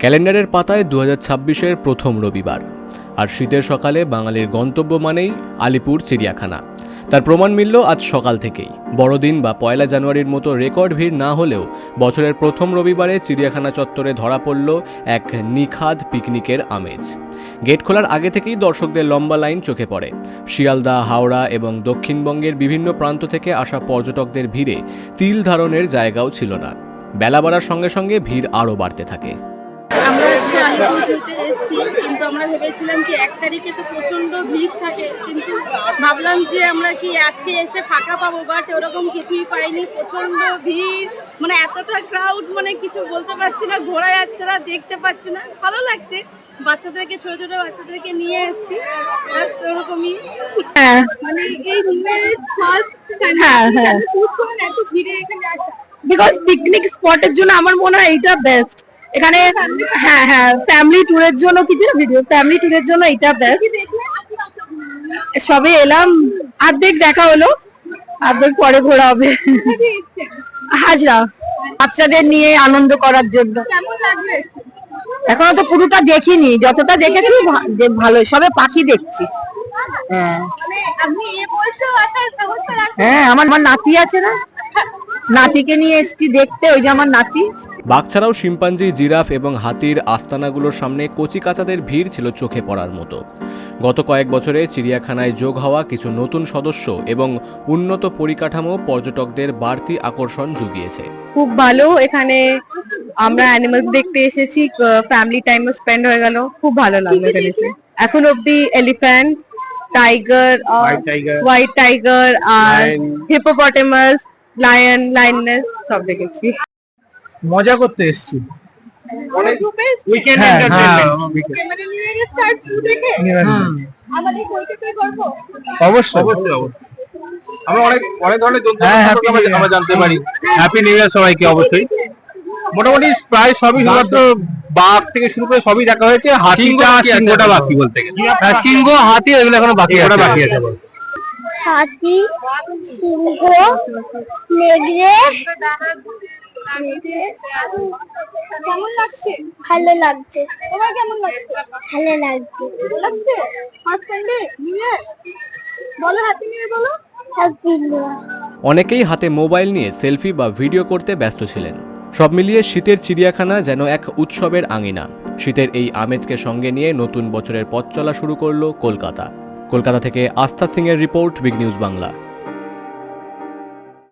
ক্যালেন্ডারের পাতায় 2026-এর প্রথম রবিবার, আর শীতের সকালে বাঙালির গন্তব্য মানেই আলিপুর চিড়িয়াখানা। তার প্রমাণ মিলল আজ সকাল থেকেই। বড়দিন বা 1 জানুয়ারির মতো রেকর্ড ভিড় না হলেও বছরের প্রথম রবিবারে চিড়িয়াখানা চত্বরে ধরা পড়ল এক নিখাদ পিকনিকের আমেজ। গেট খোলার আগে থেকেই দর্শকদের লম্বা লাইন চোখে পড়ে। শিয়ালদা, হাওড়া এবং দক্ষিণবঙ্গের বিভিন্ন প্রান্ত থেকে আসা পর্যটকদের ভিড়ে তিল ধারণের জায়গাও ছিল না। বেলা বাড়ার সঙ্গে সঙ্গে ভিড় আরও বাড়তে থাকে। আমরা আজকে আলিপুর জুতে এসেছি, কিন্তু আমরা ভেবেছিলাম কি 1 তারিখে তো প্রচণ্ড ভিড় থাকে, কিন্তু ভাবলাম যে আমরা কি আজকে এসে ফাঁকা পাবো, বাট ওরকম কিছুই পাইনি। প্রচণ্ড ভিড়, মানে এতটা ক্রাউড, মানে কিছু বলতে পারছি না, ঘোরা যাচ্ছে না, দেখতে পাচ্ছি না। ভালো লাগছে, বাচ্চাদেরকে ছোট ছোট বাচ্চাদেরকে নিয়ে এসেছি, ব্যাস ওরকমই। মানে এই রুমের ফার্স্ট এত ভিড়ে এখানে আসা, বিকজ পিকনিক স্পটের জন্য আমার মনে হয় এইটা বেস্ট। এখানে হ্যাঁ ফ্যামিলি ট্যুরের জন্য ফ্যামিলি ট্যুরের জন্য এটা বেস্ট। সবে এলাম, অর্ধেক দেখা হলো, অর্ধেক পরে ঘোরা হবে। হাজরা, বাচ্চাদের নিয়ে আনন্দ করার জন্য। এখনো তো পুরোটা দেখিনি, যতটা দেখেছি ভালো, সবে পাখি দেখছি। হ্যাঁ, আমার নাতি আছে না, নাতিকে নিয়ে এসেছি দেখতে, ওই যে আমার নাতি। বাঘ ছাড়াও শিম্পাঞ্জি, জিরাফ এবং হাতির আস্তানাগুলোর সামনে কচিকাঁচাদের ভিড় ছিল চোখে পড়ার মতো। গত কয়েক বছরে চিড়িয়াখানায় যোগ হওয়া কিছু নতুন সদস্য এবং উন্নত পরিকাঠামো পর্যটকদের বাড়তি আকর্ষণ জুগিয়েছে। খুব ভালো, এখানে আমরা অ্যানিমালস দেখতে এসেছি, ফ্যামিলি টাইম স্পেন্ড হয়ে গেল, খুব ভালো লাগলো এখানে এসে। এখন অব্দি এলিফ্যান্ট, টাইগার, হোয়াইট টাইগার আর হিপোপটেমাস, লায়নেস সব দেখেছি। মজা করতে এসেছি, অবশ্যই আমরা অনেক ধরনের জন্তু আমরা জানতে পারি। হ্যাপি নিউ ইয়ার সবাইকে। অবশ্যই মোটামুটি প্রায় সবই, শুধুমাত্র বাঘ থেকে শুরু করে সবই দেখা হয়েছে। হাতিটা, সিংহটা বাকি বলতে গেলে, সিংহ, হাতি এগুলো এখনো বাকি আছে। হাতি, সিংহ, নেগড়ে। কেমন লাগছে? ভালো লাগছে। তোমার কেমন লাগছে? ভালো লাগছে। বলো হ্যাপি নিউ ইয়ার, বলো হ্যাপি নিউ ইয়ার। অনেকেই হাতে মোবাইল নিয়ে সেলফি বা ভিডিও করতে ব্যস্ত ছিলেন। সব মিলিয়ে শীতের চিড়িয়াখানা যেন এক উৎসবের আঙিনা। শীতের এই আমেজকে সঙ্গে নিয়ে নতুন বছরের পথ চলা শুরু করলো কলকাতা থেকে আস্থা সিং এর রিপোর্ট, বিগ নিউজ বাংলা।